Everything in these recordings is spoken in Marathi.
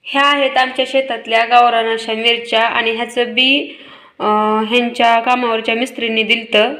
ह्या आहेत आमच्या शेतातल्या गावरान अशा मिरच्या आणि ह्याचं बी ह्यांच्या कामावरच्या मिस्त्रींनी दिलतं.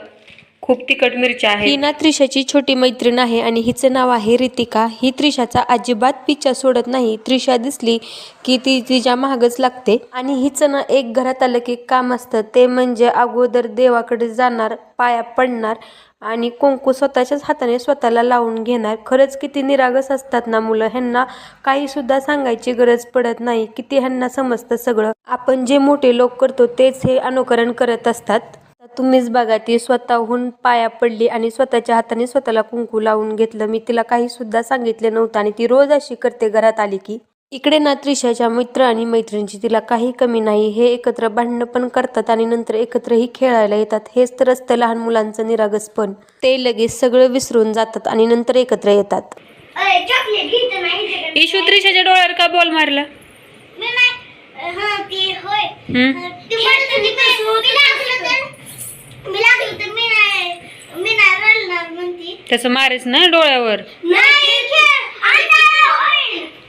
खूप तिखट मिरच्या आहेत. ही ना त्रिशाची छोटी मैत्रीण आहे आणि हिचं नाव आहे रितिका. ही त्रिशाचा अजिबात पिच्छा सोडत नाही. त्रिशा दिसली की ती तिच्या महागच लागते. आणि हिचं ना एक घरात आलं की काम असतं, ते म्हणजे अगोदर देवाकडे जाणार, पाया पडणार आणि कुंकू स्वतःच्याच हाताने स्वतःला लावून घेणार. खरंच किती निरागस असतात ना मुलं. ह्यांना काही सुद्धा सांगायची गरज पडत नाही. किती ह्यांना समजतं सगळं. आपण जे मोठे लोक करतो तेच हे अनुकरण करत असतात. तुम्हीच बघा, ती स्वतःहून पाया पडली आणि स्वतःच्या हाताने स्वतःला कुंकू लावून घेतलं. मी तिला काही सुद्धा सांगितलं नव्हतं आणि ती रोज अशी करते घरात आली की. इकडे ना त्रिशाच्या मित्र आणि मैत्रिणींची तिला काही कमी नाही. हे एकत्र भांडणं पण करतात आणि नंतर एकत्रही खेळायला येतात. हेच तर असतं लहान मुलांचं निरागसपण. ते लगेच सगळं विसरून जातात आणि नंतर एकत्र येतात. ईशू त्रिशाच्या डोळ्यावर का बॉल मारला? तसं मारेच ना डोळ्यावर.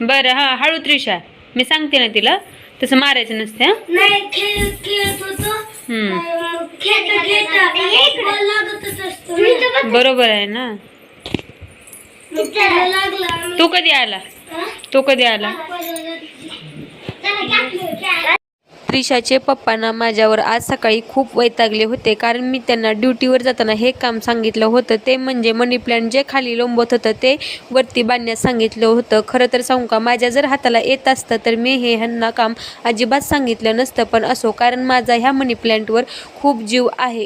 बरं हा, हळू त्रिशा, मी सांगते ना तिला तसं मारायचं नसते. बरोबर आहे ना. तू कधी आला? त्रिशाचे पप्पा ना माझ्यावर आज सकाळी खूप वैतागले होते, कारण मी त्यांना ड्युटीवर जाताना हे काम सांगितलं होतं. ते म्हणजे मनी प्लांट जे खाली लोंबत होतं ते वरती बांधण्यास सांगितलं होतं. खरं तर सांगू का, माझ्या जर हाताला येत असतं तर मी हे ह्यांना काम अजिबात सांगितलं नसतं. पण असो, कारण माझा ह्या मनी प्लांटवर खूप जीव आहे.